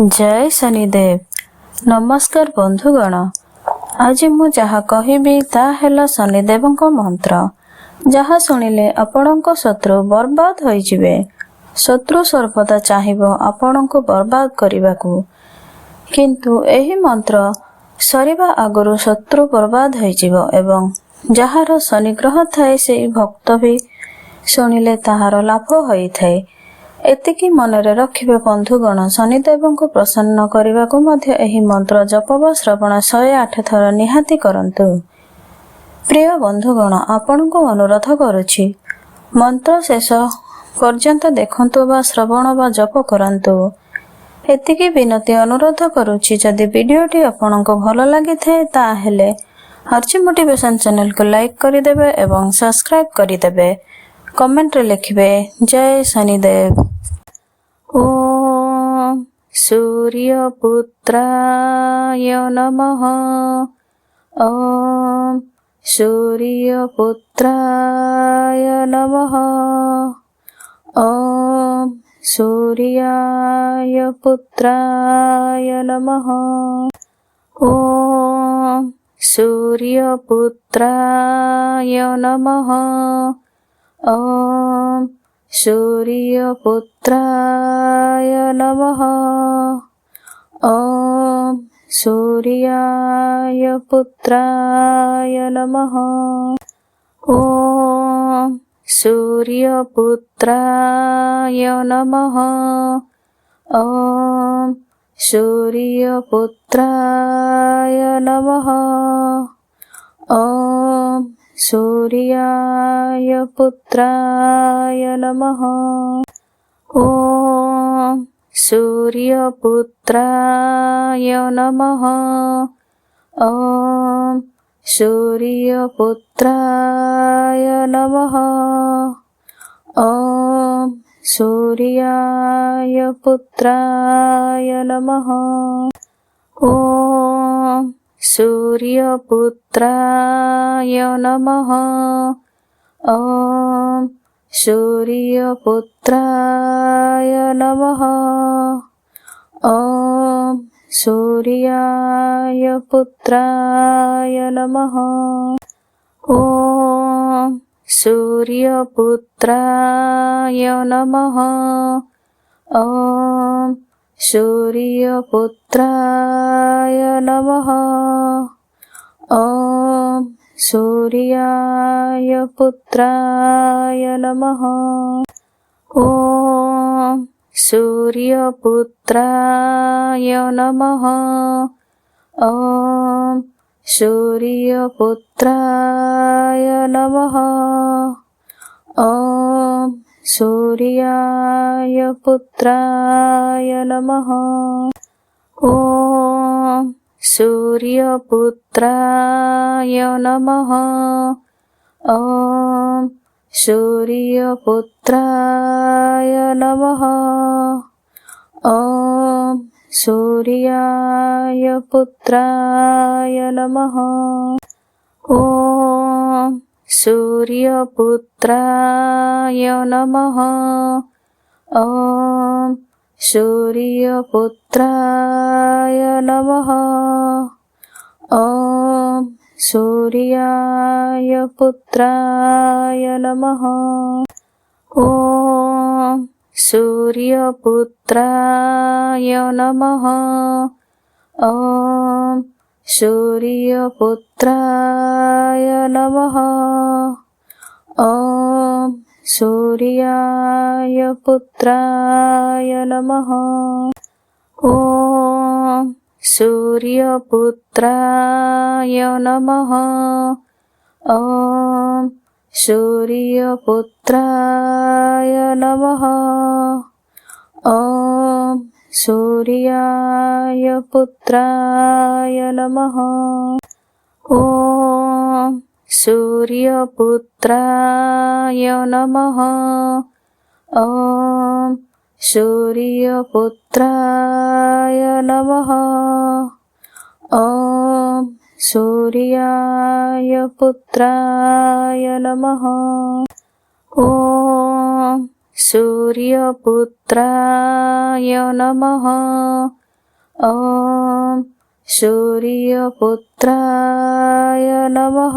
जय शनिदेव। नमस्कार बंधुगण। आज मु जहा कहबी ता हैला शनिदेवଙ୍କ मंत्र जहा सुनिले आपणक शत्रु बर्बाद होई जिवे। शत्रु सर्वदा चाहिबो आपणक बर्बाद करिबाकू, किंतु एही मंत्र सरिबा आगरु शत्रु बर्बाद होई जिवो एवं जहार शनि ग्रह थाए से भक्त भी सुनिले ताहार लाभ होई थाए। एतिकी मनरे रखिबे बंधुगण, शनिदेवଙ୍କୁ प्रसन्न କରିବାକୁ ମଧ୍ୟ ଏହି ମନ୍ତ୍ର ଜପ ବା ଶ୍ରବଣ 108 ଥର ନିହାତି କରନ୍ତୁ। ପ୍ରିୟ ବନ୍ଧୁଗଣ, ଆପଣଙ୍କୁ ଅନୁରୋଧ କରୁଛି ମନ୍ତ୍ର ଶେଷ ପର୍ଯ୍ୟନ୍ତ ଦେଖନ୍ତୁ ବା ଶ୍ରବଣ ବା ଜପ କରନ୍ତୁ। ଏତିକି ବିନତି ଅନୁରୋଧ କରୁଛି। ଯଦି ଭିଡିଓଟି ଆପଣଙ୍କୁ ଭଲ ଲାଗିଥାଏ ତାହେଲେ ଆର୍ଚି ମୋଟିଭେସନ ଚ୍ୟାନେଲକୁ ଲାଇକ୍ କରିଦେବେ ଏବଂ ସବସ୍କ୍ରାଇବ କରିଦେବେ। कमेंट लिखिबे जय शनिदेव। ओम सूर्यपुत्राय नमः। ओम सूर्यपुत्राय नमः। ओम सूर्याय पुत्राय नमः। ओम सूर्यपुत्राय नमः। ओम सूर्यपुत्राय नमः। ओम सूर्याय पुत्राय नमः। ओम सूर्यपुत्राय नमः। ओम सूर्यपुत्राय नमः। ओम सूर्याय पुत्राय नमः। ओम सूर्यपुत्राय नमः। ओम सूर्यपुत्राय नमः। ओम सूर्याय पुत्राय नमः। ओम सूर्यपुत्राय नमः। ओम सूर्यपुत्राय नमः। ओम सूर्याय पुत्राय नमः। ओम सूर्यपुत्राय नमः। ओम सूर्यपुत्राय नमः। ओम सूर्याय पुत्राय नमः। ओम सूर्यपुत्राय नमः। ओम सूर्यपुत्राय नमः। ओम सूर्याय पुत्राय नमः। ओम सूर्यपुत्राय नमः। ओम सूर्यपुत्राय नमः। ओम सूर्याय पुत्राय नमः। ओम सूर्यपुत्राय नमः। ओम सूर्यपुत्राय नमः। ओम सूर्याय पुत्राय नमः। ओम सूर्यपुत्राय नमः। ओम सूर्यपुत्राय नमः। ओम सूर्याय पुत्राय नमः। ओम सूर्यपुत्राय नमः। ओम सूर्यपुत्राय नमः। ओम सूर्याय पुत्राय नमः। ओम सूर्यपुत्राय नमः। ओम सूर्यपुत्राय नमः। ओम सूर्याय पुत्राय नमः। ओम सूर्यपुत्राय नमः। ॐ सूर्यपुत्राय नमः।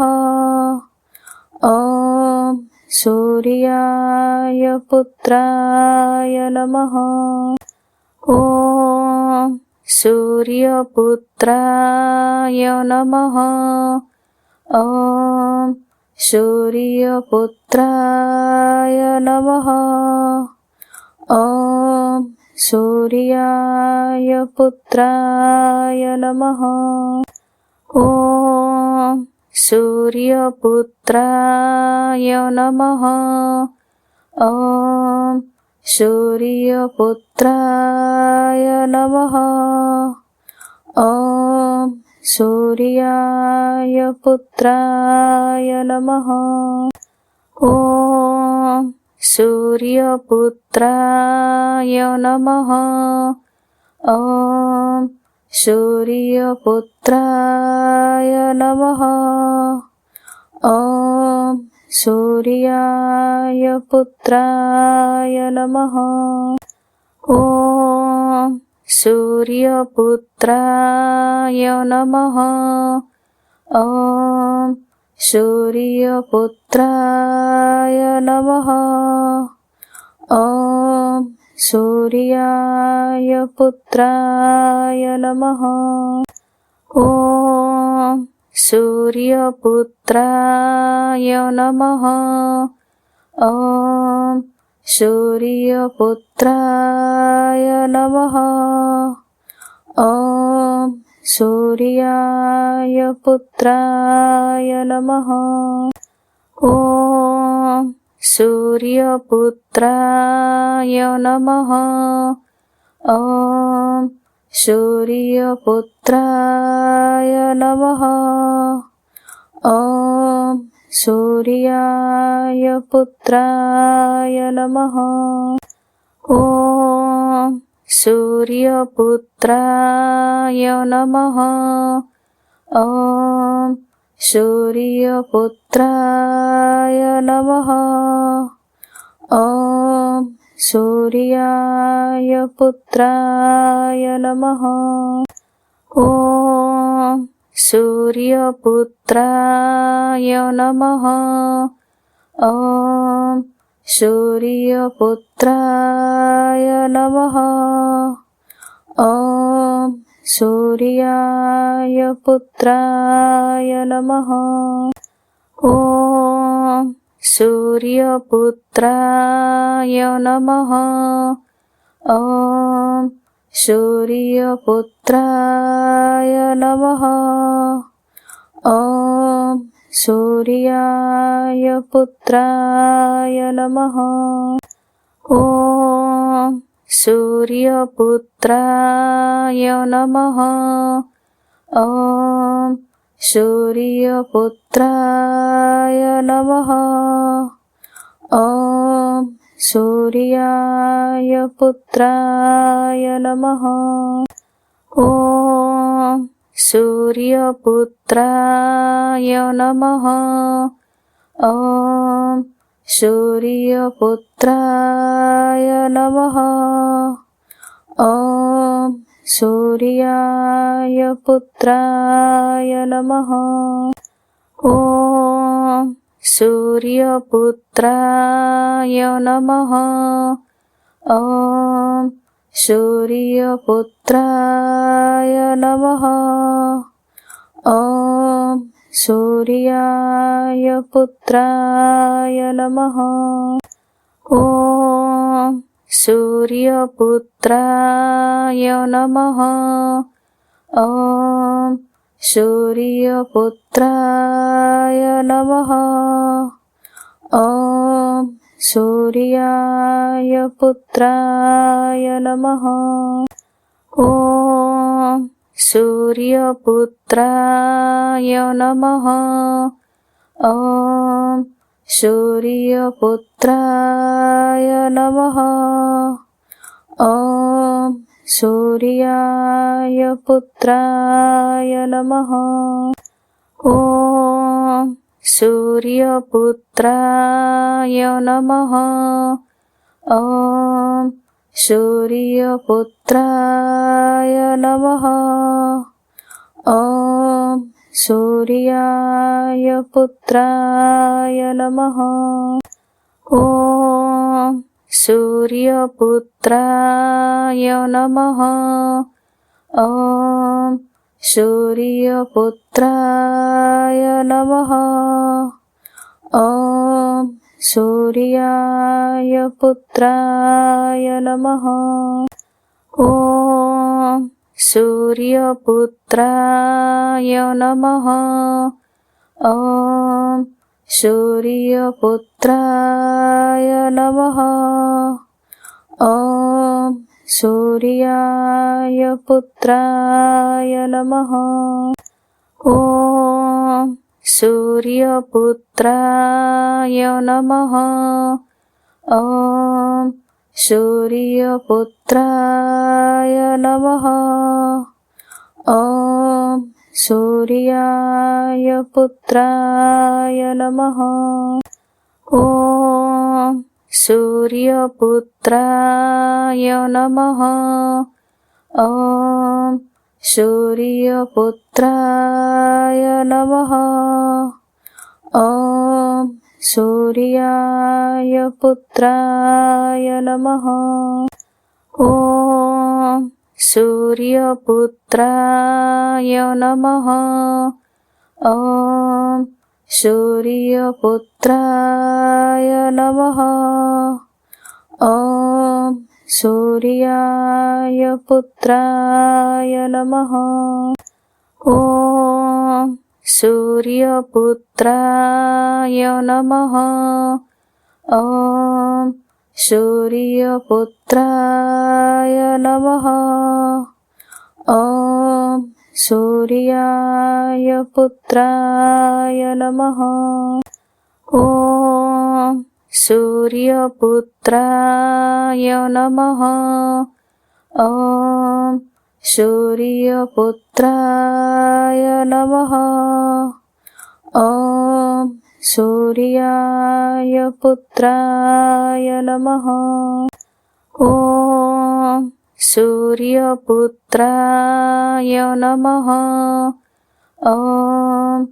ॐ सूर्याय पुत्राय नमः। ॐ सूर्यपुत्राय नमः। ॐ सूर्यपुत्राय नमः। ॐ सूर्याय पुत्राय नमः। ॐ सूर्यपुत्राय नमः। ॐ सूर्यपुत्राय नमः। ॐ सूर्याय पुत्राय नमः। ॐ सूर्यपुत्राय नमः। ॐ सूर्यपुत्राय नमः। ॐ सूर्याय पुत्राय नमः। ॐ सूर्यपुत्राय नमः। ॐ सूर्यपुत्राय नमः। ॐ सूर्याय पुत्राय नमः। ॐ सूर्यपुत्राय नमः। ॐ सूर्यपुत्राय नमः। ॐ सूर्याय पुत्राय नमः। ॐ सूर्यपुत्राय नमः। ॐ सूर्यपुत्राय नमः। ॐ सूर्याय पुत्राय नमः। ॐ सूर्यपुत्राय नमः। ॐ सूर्यपुत्राय नमः। ॐ सूर्याय पुत्राय नमः। ॐ सूर्यपुत्राय नमः। ॐ सूर्यपुत्राय नमः। ॐ सूर्याय पुत्राय नमः। ॐ सूर्यपुत्राय नमः। ॐ सूर्यपुत्राय नमः। ॐ सूर्याय पुत्राय नमः। ॐ सूर्यपुत्राय नमः। ॐ सूर्यपुत्राय नमः। ॐ सूर्याय पुत्राय नमः। ॐ सूर्यपुत्राय नमः। ॐ सूर्यपुत्राय नमः। ॐ सूर्याय पुत्राय नमः। ॐ सूर्यपुत्राय नमः। ॐ सूर्यपुत्राय नमः। ॐ सूर्याय पुत्राय नमः। ॐ सूर्यपुत्राय नमः। ॐ सूर्यपुत्राय नमः। ॐ सूर्याय पुत्राय नमः। ॐ सूर्यपुत्राय नमः। ॐ सूर्यपुत्राय नमः। ॐ सूर्याय पुत्राय नमः। ॐ सूर्यपुत्राय नमः। ॐ सूर्यपुत्राय नमः। ॐ सूर्याय पुत्राय नमः। ॐ सूर्यपुत्राय नमः। ॐ सूर्यपुत्राय नमः। ॐ सूर्याय पुत्राय नमः। ॐ सूर्यपुत्राय नमः। ॐ सूर्यपुत्राय नमः। ॐ सूर्याय पुत्राय नमः। ॐ सूर्यपुत्राय नमः। ॐ सूर्यपुत्राय नमः। ॐ सूर्याय पुत्राय नमः। ॐ सूर्यपुत्राय नमः। ॐ सूर्यपुत्राय नमः। ॐ सूर्याय पुत्राय नमः। ॐ सूर्यपुत्राय नमः। ॐ सूर्यपुत्राय नमः। ॐ सूर्याय पुत्राय नमः। ॐ सूर्यपुत्राय नमः। ॐ सूर्यपुत्राय नमः। ॐ सूर्याय पुत्राय नमः। ॐ सूर्यपुत्राय नमः। ॐ सूर्यपुत्राय नमः। ॐ सूर्याय पुत्राय नमः। ॐ सूर्यपुत्राय नमः। ॐ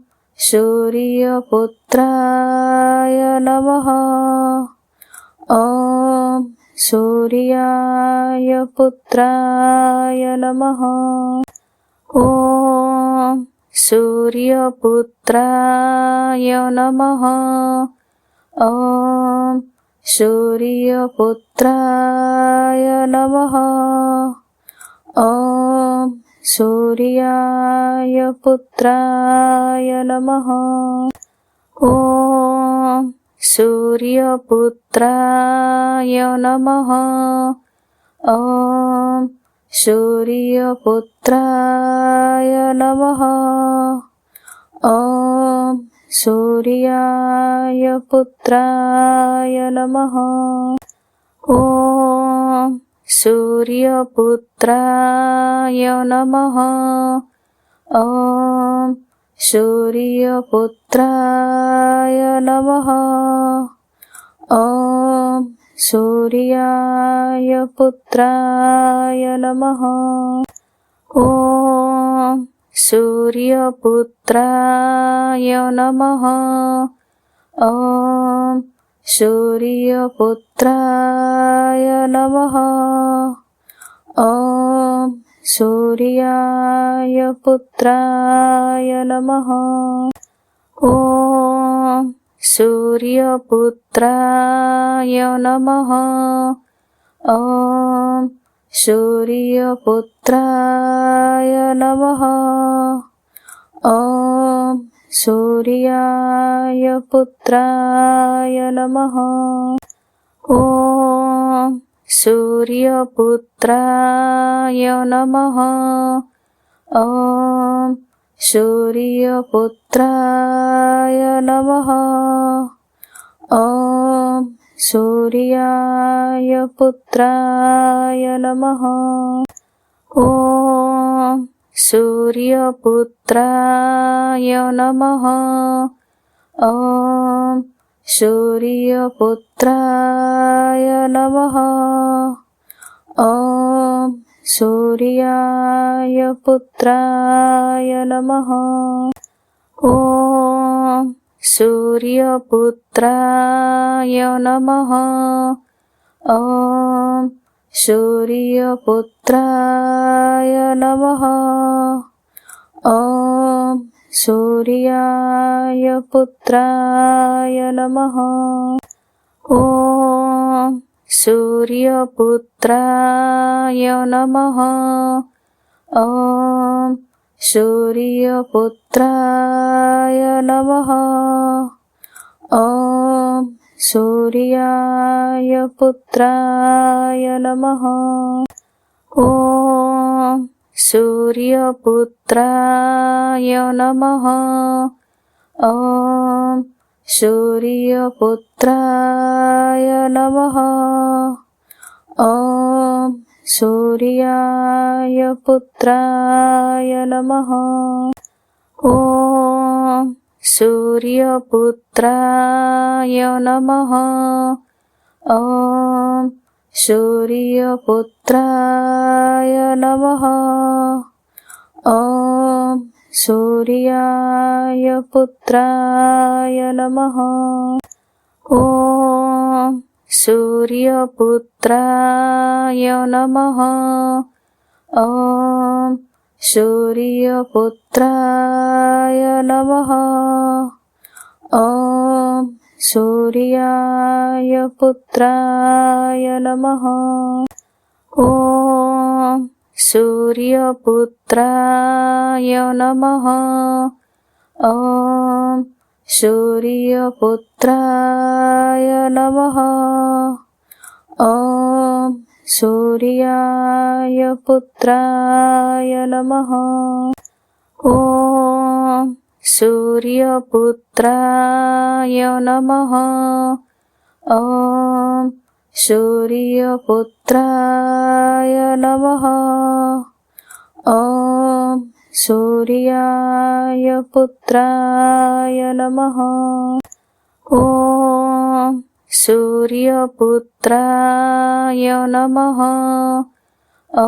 सूर्यपुत्राय नमः। ॐ सूर्याय पुत्राय नमः। ॐ सूर्यपुत्राय नमः। ॐ सूर्यपुत्राय नमः। ॐ सूर्याय पुत्राय नमः। ॐ सूर्यपुत्राय नमः। ॐ सूर्यपुत्राय नमः। ॐ सूर्याय पुत्राय नमः। ॐ सूर्यपुत्राय नमः। ॐ सूर्यपुत्राय नमः। ॐ सूर्याय पुत्राय नमः। ॐ सूर्यपुत्राय नमः। ॐ सूर्यपुत्राय नमः। ॐ सूर्याय पुत्राय नमः। ॐ सूर्यपुत्राय नमः। ॐ सूर्यपुत्राय नमः। ॐ सूर्याय पुत्राय नमः। ॐ सूर्यपुत्राय नमः। ॐ सूर्यपुत्राय नमः। ॐ सूर्याय पुत्राय नमः। ॐ सूर्यपुत्राय नमः। ॐ सूर्यपुत्राय नमः। ॐ सूर्याय पुत्राय नमः। ॐ सूर्यपुत्राय नमः। ॐ सूर्यपुत्राय नमः। ॐ सूर्याय पुत्राय नमः। ॐ सूर्यपुत्राय नमः। ॐ सूर्यपुत्राय नमः। ॐ सूर्याय पुत्राय नमः। ॐ सूर्यपुत्राय नमः। ॐ सूर्यपुत्राय नमः। ॐ सूर्याय पुत्राय नमः। ॐ सूर्यपुत्राय नमः। ॐ सूर्यपुत्राय नमः। ॐ सूर्याय पुत्राय नमः। ॐ सूर्यपुत्राय नमः। ॐ सूर्यपुत्राय नमः। ॐ सूर्याय पुत्राय नमः। ॐ सूर्यपुत्राय नमः। ॐ सूर्यपुत्राय नमः। ॐ सूर्याय पुत्राय नमः। ॐ सूर्यपुत्राय नमः। ॐ सूर्यपुत्राय नमः। ॐ सूर्याय पुत्राय नमः। ॐ सूर्यपुत्राय नमः।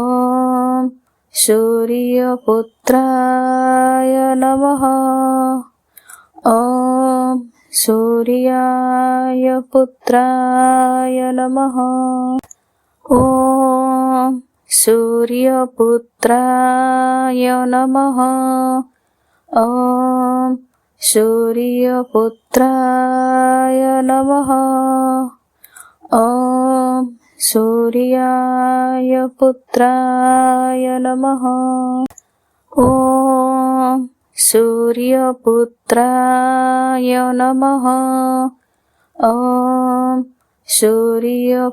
ॐ सूर्यपुत्राय नमः। ॐ सूर्याय पुत्राय नमः। ॐ सूर्यपुत्राय नमः। ॐ सूर्यपुत्राय नमः। ॐ सूर्याय पुत्राय नमः। ॐ सूर्यपुत्राय नमः। ॐ सूर्यपुत्राय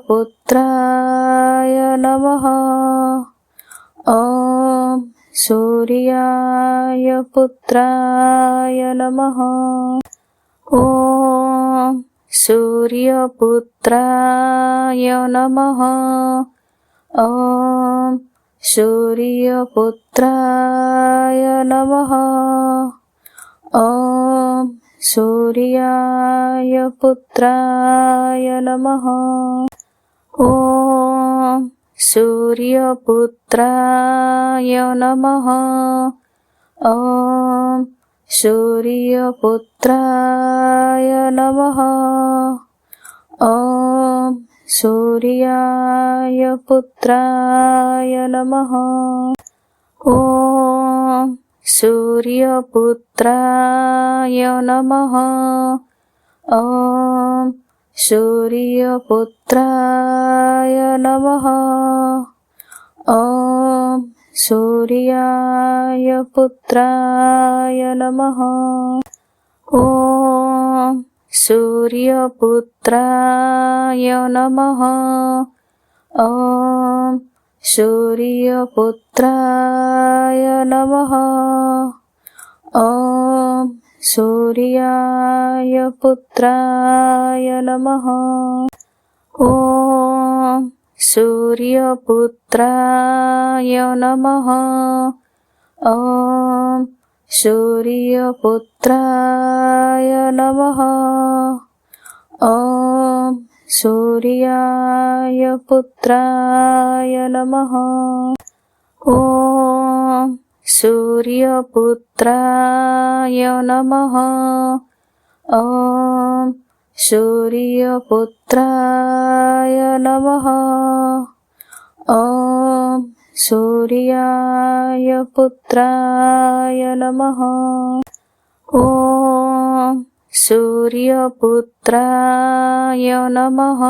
नमः। ॐ सूर्याय पुत्राय नमः। ॐ सूर्यपुत्राय नमः। ॐ सूर्यपुत्राय नमः। ॐ सूर्याय पुत्राय नमः। ॐ सूर्यपुत्राय नमः। ॐ सूर्यपुत्राय नमः। ॐ सूर्याय पुत्राय नमः। ॐ सूर्यपुत्राय नमः। ॐ सूर्यपुत्राय नमः। ॐ सूर्याय पुत्राय नमः। ॐ सूर्यपुत्राय नमः। ॐ सूर्यपुत्राय नमः। ॐ सूर्याय पुत्राय नमः। ॐ सूर्यपुत्राय नमः। ॐ सूर्यपुत्राय नमः। ॐ सूर्याय पुत्राय नमः। ॐ सूर्यपुत्राय नमः। ॐ सूर्यपुत्राय नमः। ॐ सूर्याय पुत्राय नमः। ॐ सूर्यपुत्राय नमः।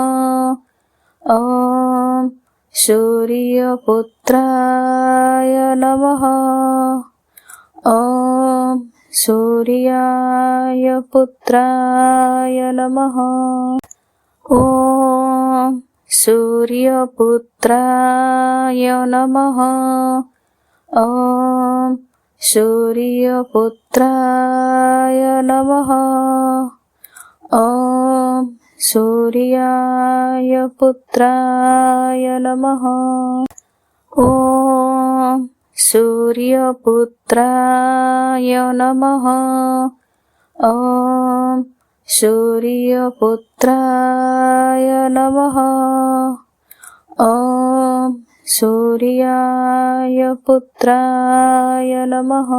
ॐ सूर्यपुत्राय नमः। ॐ सूर्याय पुत्राय नमः। ॐ सूर्यपुत्राय नमः। ॐ सूर्यपुत्राय नमः। ॐ सूर्याय पुत्राय नमः। ॐ सूर्यपुत्राय नमः। ॐ सूर्यपुत्राय नमः। ॐ सूर्याय पुत्राय नमः।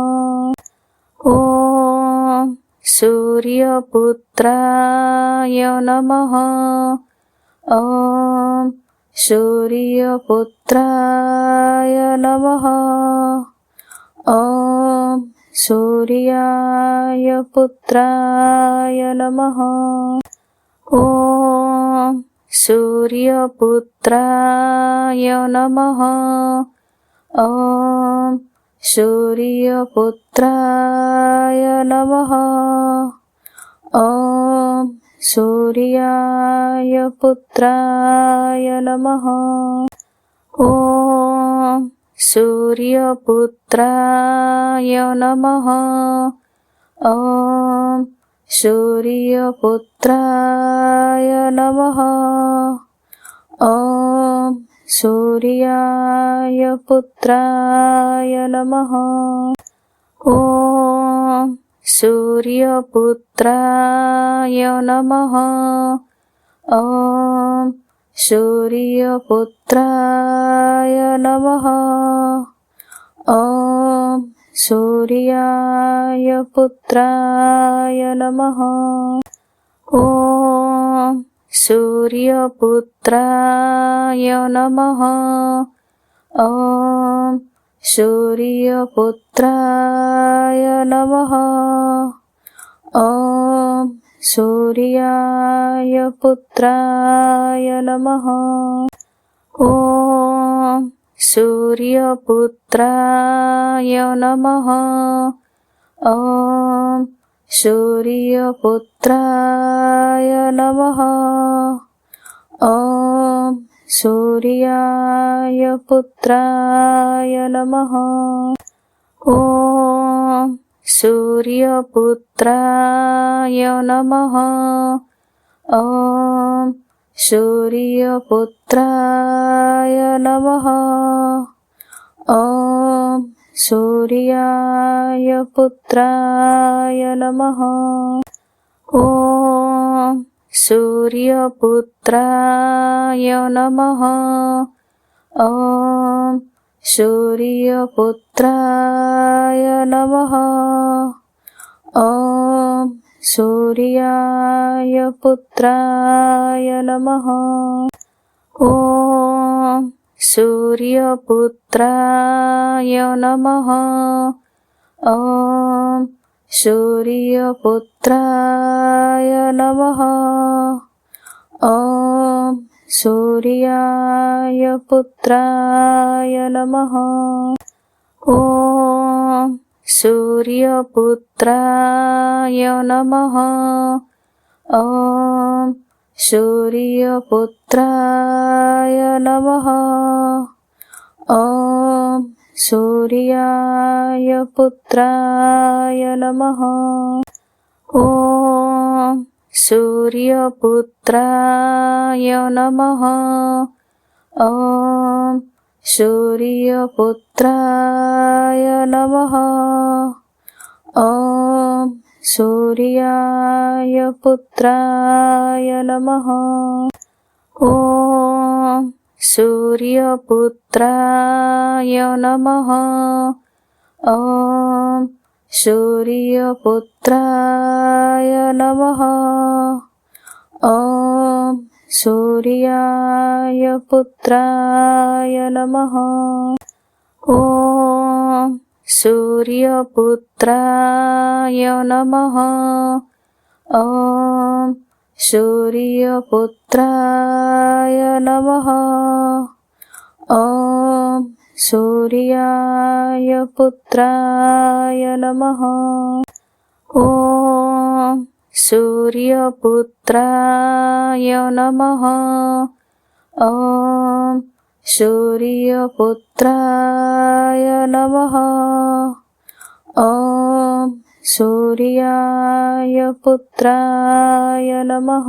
ॐ सूर्यपुत्राय नमः। ॐ सूर्यपुत्राय नमः। ॐ सूर्याय पुत्राय नमः। ॐ सूर्यपुत्राय नमः। ॐ सूर्यपुत्राय नमः। ॐ सूर्याय पुत्राय नमः। ॐ सूर्यपुत्राय नमः। ॐ सूर्यपुत्राय नमः। ॐ सूर्याय पुत्राय नमः। ॐ सूर्यपुत्राय नमः। ॐ सूर्यपुत्राय नमः। ॐ सूर्याय पुत्राय नमः। ॐ सूर्यपुत्राय नमः। ॐ सूर्यपुत्राय नमः। ॐ सूर्याय पुत्राय नमः। ॐ सूर्यपुत्राय नमः। ॐ सूर्यपुत्राय नमः। ॐ सूर्याय पुत्राय नमः। ॐ सूर्यपुत्राय नमः। ॐ सूर्यपुत्राय नमः। ॐ सूर्याय पुत्राय नमः। ॐ सूर्यपुत्राय नमः। ॐ सूर्यपुत्राय नमः। ॐ सूर्याय पुत्राय नमः। ॐ सूर्यपुत्राय नमः। ॐ सूर्यपुत्राय नमः। ॐ सूर्याय पुत्राय नमः। ॐ सूर्यपुत्राय नमः। ॐ सूर्यपुत्राय नमः। ॐ सूर्याय पुत्राय नमः। ॐ सूर्यपुत्राय नमः। ॐ सूर्यपुत्राय नमः। ॐ सूर्याय पुत्राय नमः। ॐ सूर्यपुत्राय नमः। ॐ सूर्यपुत्राय नमः। ॐ सूर्याय पुत्राय नमः। ॐ सूर्यपुत्राय नमः। ॐ सूर्यपुत्राय नमः। ॐ सूर्याय पुत्राय नमः। ॐ सूर्यपुत्राय नमः। ॐ सूर्यपुत्राय नमः। ॐ सूर्याय पुत्राय नमः।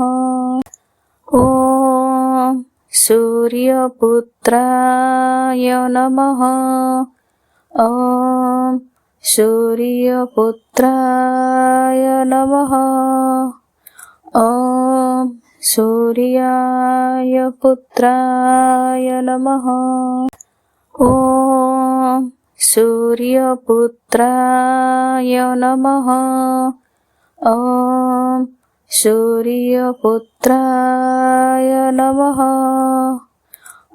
ॐ सूर्यपुत्राय नमः। ॐ सूर्यपुत्राय नमः। ॐ सूर्याय पुत्राय नमः। ॐ सूर्यपुत्राय नमः। ॐ सूर्यपुत्राय नमः।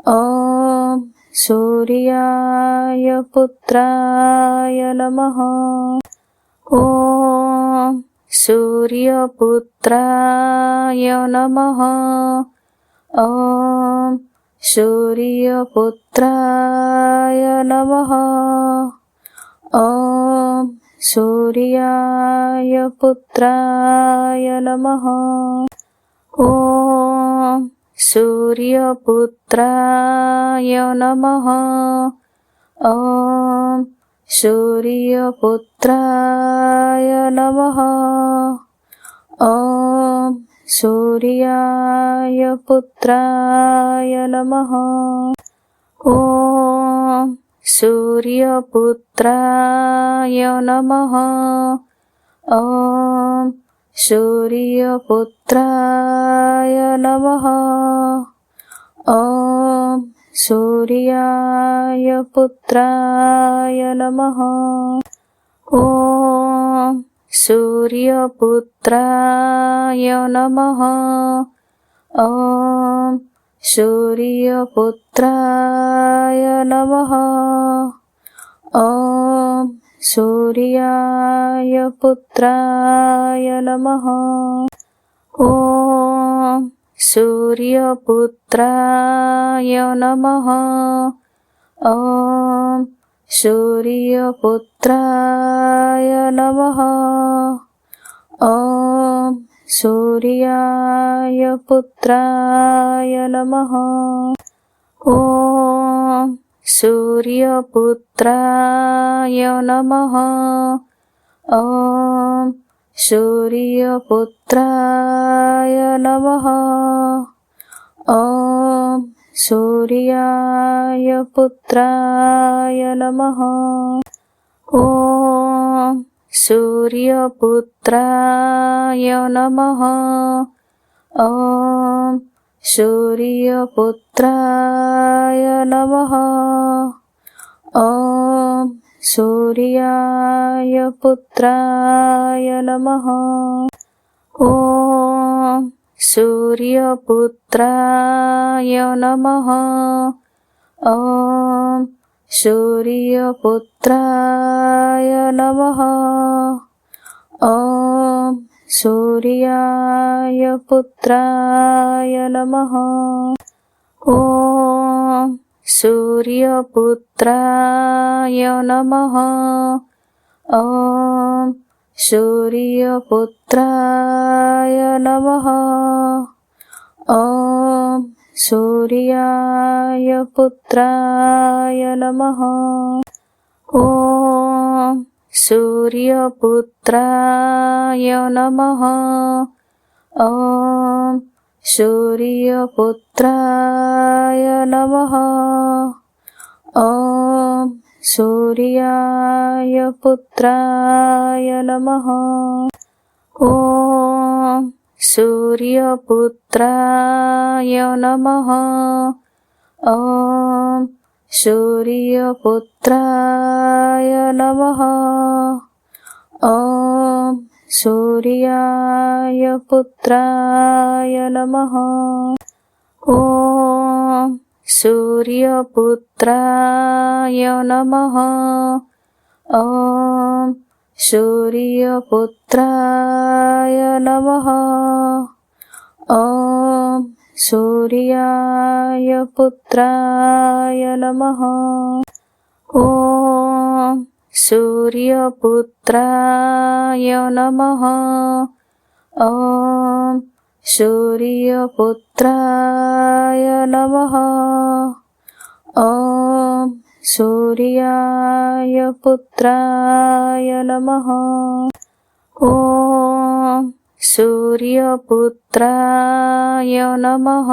ॐ सूर्याय पुत्राय नमः। ॐ सूर्यपुत्राय नमः। ॐ सूर्यपुत्राय नमः। ॐ सूर्याय पुत्राय नमः। ॐ सूर्यपुत्राय नमः। ॐ सूर्यपुत्राय नमः। ॐ सूर्याय पुत्राय नमः। ॐ सूर्यपुत्राय नमः। ॐ सूर्यपुत्राय नमः। ॐ सूर्याय पुत्राय नमः। ॐ सूर्यपुत्राय नमः। ॐ सूर्यपुत्राय नमः। ॐ सूर्याय पुत्राय नमः। ॐ सूर्यपुत्राय नमः। ॐ सूर्यपुत्राय नमः। ॐ सूर्याय पुत्राय नमः। ॐ सूर्यपुत्राय नमः। ॐ सूर्यपुत्राय नमः। ॐ सूर्याय पुत्राय नमः। ॐ सूर्यपुत्राय नमः। ॐ सूर्यपुत्राय नमः। ॐ सूर्याय पुत्राय नमः। ॐ सूर्यपुत्राय नमः। ॐ सूर्यपुत्राय नमः। ॐ सूर्याय पुत्राय नमः। ॐ सूर्यपुत्राय नमः। ॐ सूर्यपुत्राय नमः। ॐ सूर्याय पुत्राय नमः। ॐ सूर्यपुत्राय नमः। ॐ सूर्यपुत्राय नमः। ॐ सूर्याय पुत्राय नमः। ॐ सूर्यपुत्राय नमः। ॐ सूर्यपुत्राय नमः। ॐ सूर्याय पुत्राय नमः। ॐ सूर्यपुत्राय नमः। ॐ सूर्यपुत्राय नमः। ॐ सूर्याय पुत्राय नमः। ॐ सूर्यपुत्राय नमः। ॐ सूर्यपुत्राय नमः। ॐ सूर्याय पुत्राय नमः। ॐ सूर्यपुत्राय नमः।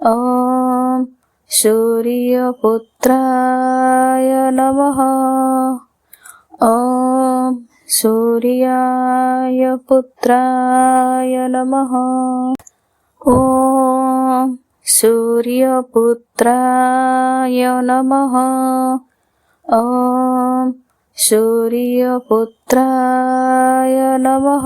ॐ सूर्यपुत्राय नमः। ॐ सूर्याय पुत्राय नमः। ॐ सूर्यपुत्राय नमः। ॐ सूर्यपुत्राय नमः।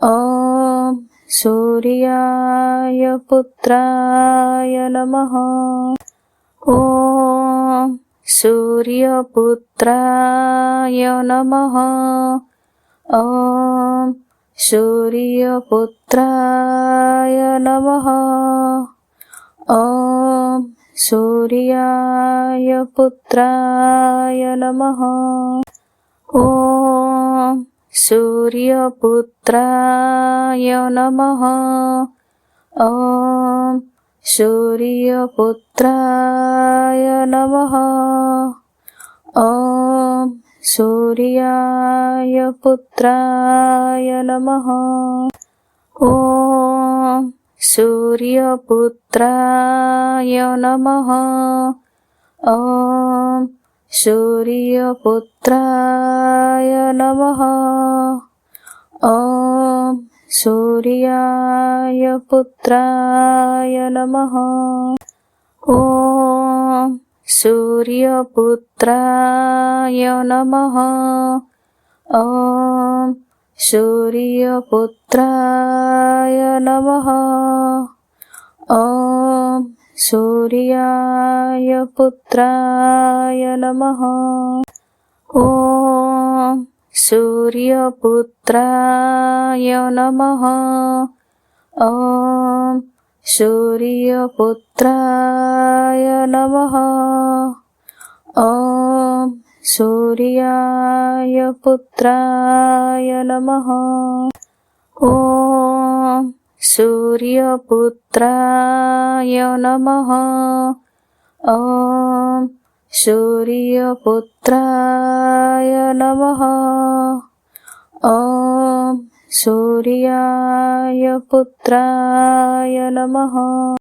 ॐ सूर्याय पुत्राय नमः। ॐ सूर्यपुत्राय नमः। ॐ सूर्यपुत्राय नमः। ॐ सूर्याय पुत्राय नमः। ॐ सूर्यपुत्राय नमः। ॐ सूर्यपुत्राय नमः। ॐ सूर्याय पुत्राय नमः। ॐ सूर्यपुत्राय नमः। ॐ सूर्यपुत्राय नमः। ॐ सूर्याय पुत्राय नमः। ॐ सूर्यपुत्राय नमः। ॐ सूर्यपुत्राय नमः। ॐ सूर्याय पुत्राय नमः। ॐ सूर्यपुत्राय नमः। ॐ सूर्यपुत्राय नमः। ॐ सूर्याय पुत्राय नमः। ॐ सूर्यपुत्राय नमः। ॐ सूर्यपुत्राय नमः। ॐ सूर्याय पुत्राय नमः।